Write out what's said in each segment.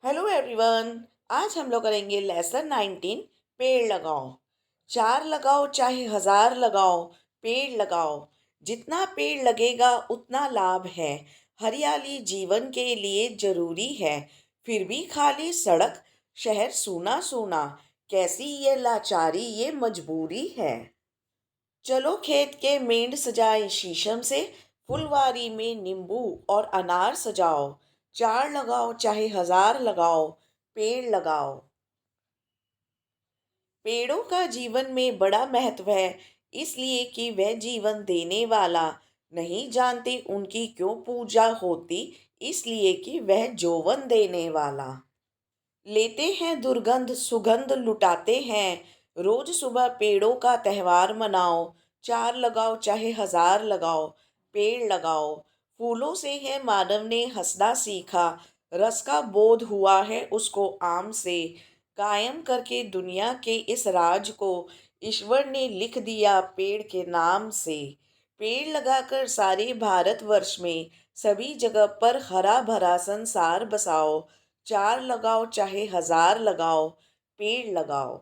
Hello everyone. आज हम लोग करेंगे लेसन 19। पेड़ लगाओ। चार लगाओ चाहे हजार लगाओ। पेड़ लगाओ। जितना पेड़ लगेगा उतना लाभ है। हरियाली जीवन के लिए जरूरी है। फिर भी खाली सड़क, शहर सूना सूना। कैसी ये लाचारी, ये मजबूरी है। चलो खेत के मेंढ सजाए शीशम से। फुलवारी में नींबू और अनार सजाओ। चार लगाओ चाहे हजार लगाओ। पेड़ लगाओ। पेड़ों का जीवन में बड़ा महत्व है, इसलिए कि वह जीवन देने वाला। नहीं जानते उनकी क्यों पूजा होती, इसलिए कि वह जोवन देने वाला। लेते हैं दुर्गंध सुगंध लुटाते हैं। रोज सुबह पेड़ों का त्योहार मनाओ। चार लगाओ चाहे हजार लगाओ। पेड़ लगाओ। फूलों से है मानव ने हंसना सीखा। रस का बोध हुआ है उसको आम से। कायम करके दुनिया के इस राज को ईश्वर ने लिख दिया पेड़ के नाम से। पेड़ लगाकर सारे भारतवर्ष में सभी जगह पर हरा भरा संसार बसाओ। चार लगाओ चाहे हजार लगाओ। पेड़ लगाओ।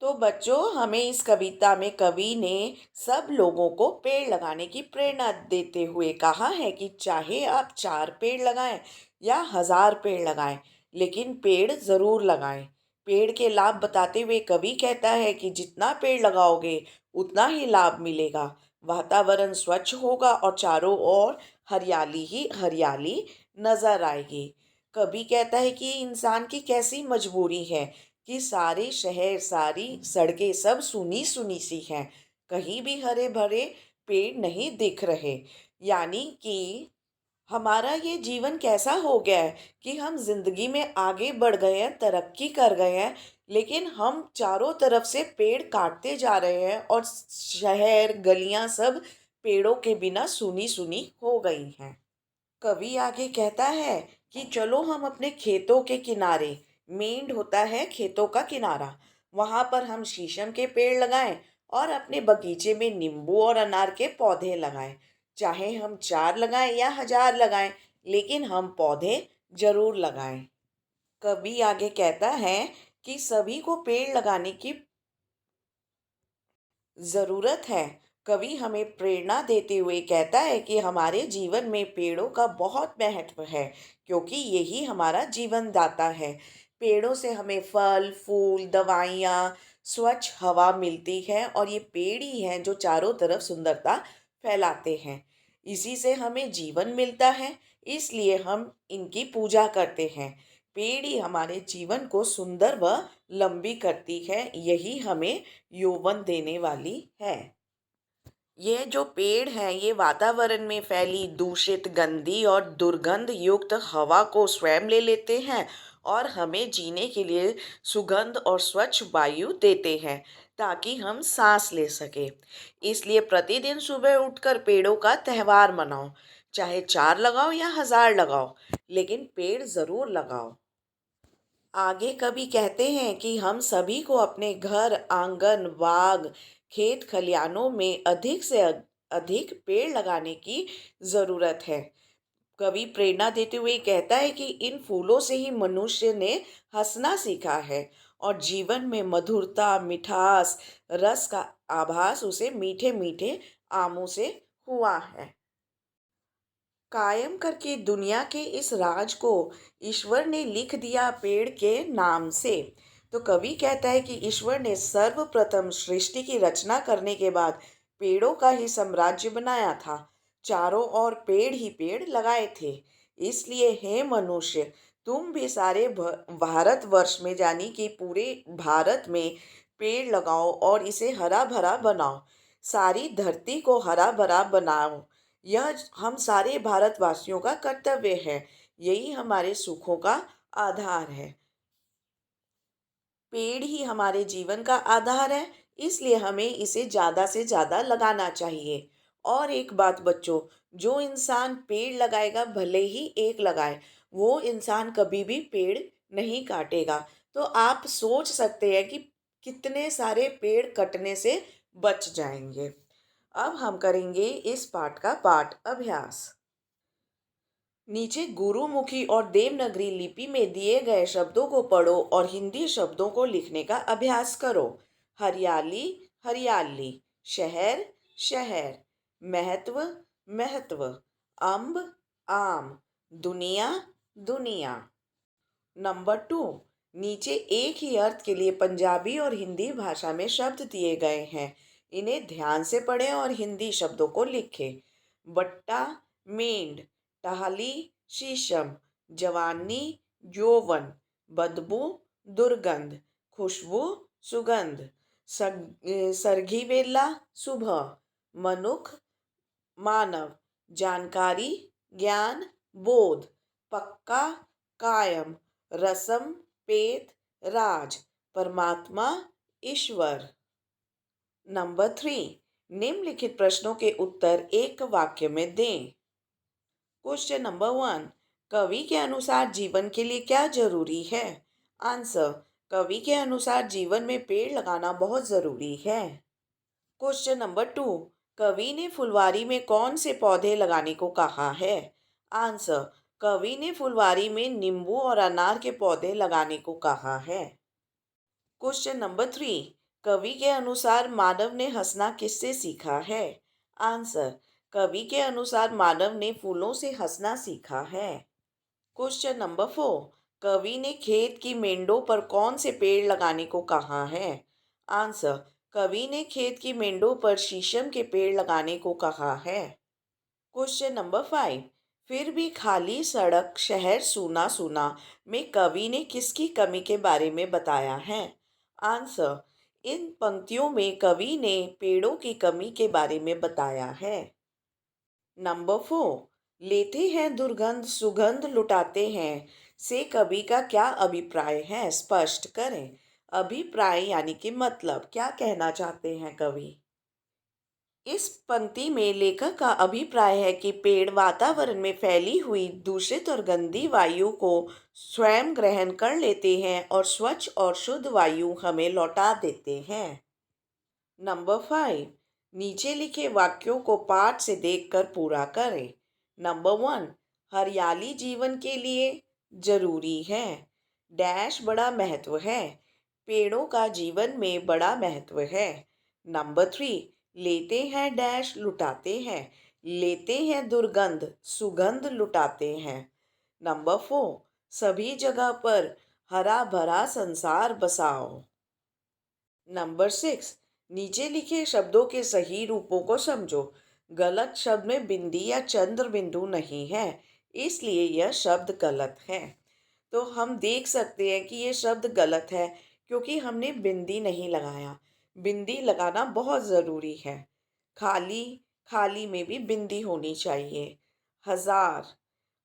तो बच्चों, हमें इस कविता में कवि ने सब लोगों को पेड़ लगाने की प्रेरणा देते हुए कहा है कि चाहे आप चार पेड़ लगाएं या हजार पेड़ लगाएं, लेकिन पेड़ जरूर लगाएं। पेड़ के लाभ बताते हुए कवि कहता है कि जितना पेड़ लगाओगे उतना ही लाभ मिलेगा। वातावरण स्वच्छ होगा और चारों ओर हरियाली ही हरियाली नजर आएगी। कवि कहता है कि इंसान की कैसी मजबूरी है कि सारे शहर, सारी सड़कें सब सुनी सुनी सी हैं। कहीं भी हरे भरे पेड़ नहीं दिख रहे। यानी कि हमारा ये जीवन कैसा हो गया है कि हम जिंदगी में आगे बढ़ गए हैं, तरक्की कर गए हैं, लेकिन हम चारों तरफ से पेड़ काटते जा रहे हैं और शहर गलियां सब पेड़ों के बिना सुनी सुनी हो गई हैं। कवि आगे कहता है कि चलो हम अपने खेतों के किनारे, मेंढ होता है खेतों का किनारा, वहां पर हम शीशम के पेड़ लगाएं और अपने बगीचे में नींबू और अनार के पौधे लगाएं। चाहे हम चार लगाएं या हजार लगाएं, लेकिन हम पौधे जरूर लगाएं। कवि आगे कहता है कि सभी को पेड़ लगाने की ज़रूरत है। कवि हमें प्रेरणा देते हुए कहता है कि हमारे जीवन में पेड़ों का बहुत महत्व है, क्योंकि यही हमारा जीवन दाता है। पेड़ों से हमें फल, फूल, दवाइयाँ, स्वच्छ हवा मिलती है और ये पेड़ ही हैं जो चारों तरफ सुंदरता फैलाते हैं। इसी से हमें जीवन मिलता है, इसलिए हम इनकी पूजा करते हैं। पेड़ ही हमारे जीवन को सुंदर व लंबी करती है, यही हमें यौवन देने वाली है। ये जो पेड़ हैं ये वातावरण में फैली दूषित, गंदी और दुर्गंध युक्त हवा को स्वयं ले लेते हैं और हमें जीने के लिए सुगंध और स्वच्छ वायु देते हैं, ताकि हम सांस ले सके। इसलिए प्रतिदिन सुबह उठकर पेड़ों का त्योहार मनाओ। चाहे चार लगाओ या हजार लगाओ, लेकिन पेड़ जरूर लगाओ। आगे कवि कहते हैं कि हम सभी को अपने घर, आंगन, बाग, खेत खलियानों में अधिक से अधिक पेड़ लगाने की जरूरत है। कवि प्रेरणा देते हुए कहता है कि इन फूलों से ही मनुष्य ने हंसना सीखा है और जीवन में मधुरता, मिठास, रस का आभास उसे मीठे मीठे आमों से हुआ है। कायम करके दुनिया के इस राज को ईश्वर ने लिख दिया पेड़ के नाम से। तो कवि कहता है कि ईश्वर ने सर्वप्रथम सृष्टि की रचना करने के बाद पेड़ों का ही साम्राज्य बनाया था। चारों ओर पेड़ ही पेड़ लगाए थे। इसलिए हे मनुष्य, तुम भी सारे भारतवर्ष में, यानी कि पूरे भारत में पेड़ लगाओ और इसे हरा भरा बनाओ। सारी धरती को हरा भरा बनाओ। यह हम सारे भारतवासियों का कर्तव्य है। यही हमारे सुखों का आधार है। पेड़ ही हमारे जीवन का आधार है, इसलिए हमें इसे ज़्यादा से ज़्यादा लगाना चाहिए। और एक बात बच्चों, जो इंसान पेड़ लगाएगा, भले ही एक लगाए, वो इंसान कभी भी पेड़ नहीं काटेगा। तो आप सोच सकते हैं कि कितने सारे पेड़ कटने से बच जाएंगे। अब हम करेंगे इस पाठ का पाठ अभ्यास। नीचे गुरुमुखी और देवनागरी लिपि में दिए गए शब्दों को पढ़ो और हिंदी शब्दों को लिखने का अभ्यास करो। हरियाली, हरियाली। शहर, शहर। महत्व, महत्व। अम्ब, आम। दुनिया, दुनिया। नंबर 2, नीचे एक ही अर्थ के लिए पंजाबी और हिंदी भाषा में शब्द दिए गए हैं। इन्हें ध्यान से पढ़ें और हिंदी शब्दों को लिखें। बट्टा, मेंढ। टहली, शीशम। जवानी, यौवन। बदबू, दुर्गंध। खुशबू, सुगंध। सरघी वेला, सुबह। मनुख, मानव। जानकारी, ज्ञान, बोध। पक्का, कायम। रसम, पेत, राज। परमात्मा, ईश्वर। नंबर 3, निम्नलिखित प्रश्नों के उत्तर एक वाक्य में दें। क्वेश्चन नंबर 1, कवि के अनुसार जीवन के लिए क्या जरूरी है? आंसर, कवि के अनुसार जीवन में पेड़ लगाना बहुत जरूरी है। क्वेश्चन नंबर 2, कवि ने फुलवारी में कौन से पौधे लगाने को कहा है? आंसर, कवि ने फुलवारी में नींबू और अनार के पौधे लगाने को कहा है। क्वेश्चन नंबर 3, कवि के अनुसार मानव ने हंसना किससे सीखा है? आंसर, कवि के अनुसार मानव ने फूलों से हंसना सीखा है। क्वेश्चन नंबर 4, कवि ने खेत की मेंढों पर कौन से पेड़ लगाने को कहा है? आंसर, कवि ने खेत की मेंढों पर शीशम के पेड़ लगाने को कहा है। क्वेश्चन नंबर 5, फिर भी खाली सड़क शहर सूना सूना में कवि ने किसकी कमी के बारे में बताया है? आंसर, इन पंक्तियों में कवि ने पेड़ों की कमी के बारे में बताया है। नंबर 4, लेते हैं दुर्गंध सुगंध लुटाते हैं से कवि का क्या अभिप्राय है? स्पष्ट करें। अभिप्राय यानी कि मतलब, क्या कहना चाहते हैं कवि? इस पंक्ति में लेखक का अभिप्राय है कि पेड़ वातावरण में फैली हुई दूषित और गंदी वायु को स्वयं ग्रहण कर लेते हैं और स्वच्छ और शुद्ध वायु हमें लौटा देते हैं। नंबर 5, नीचे लिखे वाक्यों को पाठ से देखकर पूरा करें। नंबर 1, हरियाली जीवन के लिए जरूरी है। डैश बड़ा महत्व है। पेड़ों का जीवन में बड़ा महत्व है। नंबर 3, लेते हैं डैश लुटाते हैं। लेते हैं दुर्गंध सुगंध लुटाते हैं। नंबर 4, सभी जगह पर हरा भरा संसार बसाओ। नंबर 6, नीचे लिखे शब्दों के सही रूपों को समझो। गलत शब्द में बिंदी या चंद्र बिंदु नहीं है, इसलिए यह शब्द गलत है। तो हम देख सकते हैं कि ये शब्द गलत है क्योंकि हमने बिंदी नहीं लगाया। बिंदी लगाना बहुत ज़रूरी है। खाली, खाली में भी बिंदी होनी चाहिए। हजार,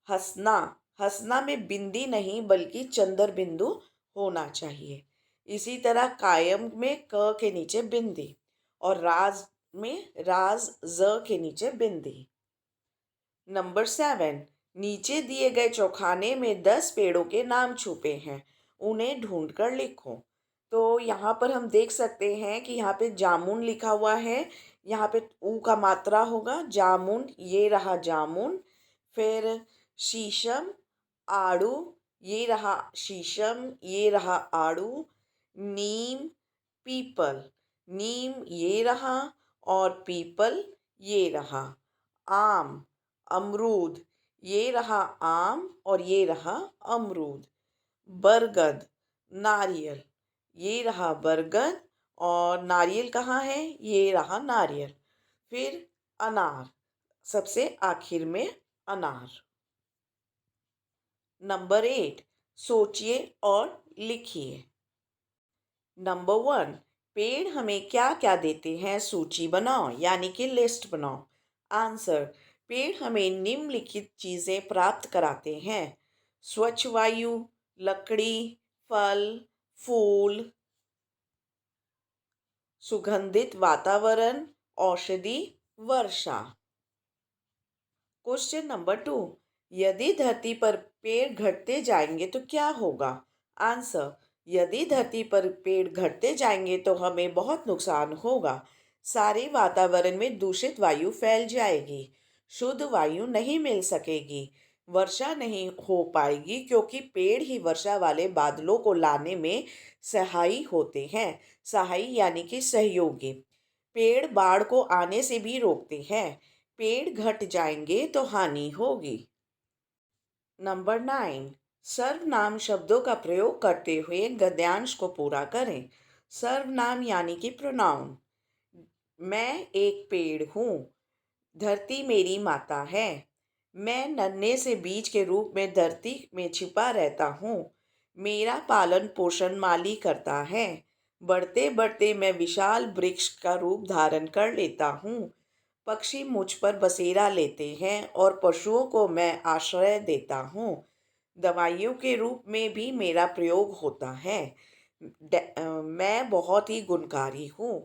हंसना, हंसना में बिंदी नहीं बल्कि चंद्र बिंदु होना चाहिए। इसी तरह कायम में क के नीचे बिंदी और राज में राज ज के नीचे बिंदी। नंबर 7, नीचे दिए गए चौखाने में 10 पेड़ों के नाम छुपे हैं, उन्हें ढूंढकर लिखो। तो यहाँ पर हम देख सकते हैं कि यहाँ पे जामुन लिखा हुआ है। यहाँ पे ऊ का मात्रा होगा जामुन, ये रहा जामुन। फिर शीशम, आड़ू, ये रहा शीशम, ये रहा आड़ू। नीम, पीपल, नीम ये रहा और पीपल ये रहा। आम, अमरूद, ये रहा आम और ये रहा अमरूद। बरगद, नारियल, ये रहा बरगद और नारियल कहाँ है? ये रहा नारियल। फिर अनार, सबसे आखिर में अनार। नंबर 8, सोचिए और लिखिए। नंबर 1, पेड़ हमें क्या क्या देते हैं? सूची बनाओ यानी कि लिस्ट बनाओ। आंसर, पेड़ हमें निम्नलिखित चीज़ें प्राप्त कराते हैं: स्वच्छ वायु, लकड़ी, फल, फूल, सुगंधित वातावरण, औषधि, वर्षा। क्वेश्चन नंबर 2, यदि धरती पर पेड़ घटते जाएंगे तो क्या होगा? आंसर, यदि धरती पर पेड़ घटते जाएंगे तो हमें बहुत नुकसान होगा। सारे वातावरण में दूषित वायु फैल जाएगी, शुद्ध वायु नहीं मिल सकेगी, वर्षा नहीं हो पाएगी क्योंकि पेड़ ही वर्षा वाले बादलों को लाने में सहायी होते हैं। सहायी यानी कि सहयोगी। पेड़ बाढ़ को आने से भी रोकते हैं। पेड़ घट जाएंगे तो हानि होगी। नंबर 9, सर्वनाम शब्दों का प्रयोग करते हुए गद्यांश को पूरा करें। सर्वनाम यानी कि प्रोनाउन। मैं एक पेड़ हूँ। धरती मेरी माता है। मैं नन्हे से बीज के रूप में धरती में छिपा रहता हूँ। मेरा पालन पोषण माली करता है। बढ़ते बढ़ते मैं विशाल वृक्ष का रूप धारण कर लेता हूँ। पक्षी मुझ पर बसेरा लेते हैं और पशुओं को मैं आश्रय देता हूँ। दवाइयों के रूप में भी मेरा प्रयोग होता है। मैं बहुत ही गुणकारी हूँ।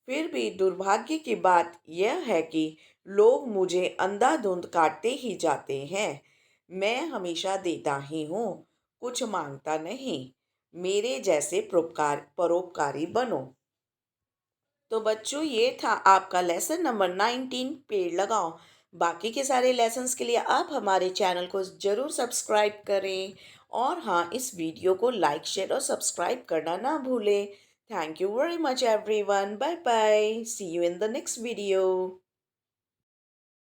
फिर भी दुर्भाग्य की बात यह है कि लोग मुझे अंधाधुंध काटते ही जाते हैं। मैं हमेशा देता ही हूँ, कुछ मांगता नहीं। मेरे जैसे परोपकारी बनो। तो बच्चों, ये था आपका लेसन नंबर 19, पेड़ लगाओ। बाकी के सारे लेसन्स के लिए आप हमारे चैनल को ज़रूर सब्सक्राइब करें। और हाँ, इस वीडियो को लाइक शेयर और सब्सक्राइब करना ना भूलें। Thank you very much everyone. Bye bye. See you in the next video.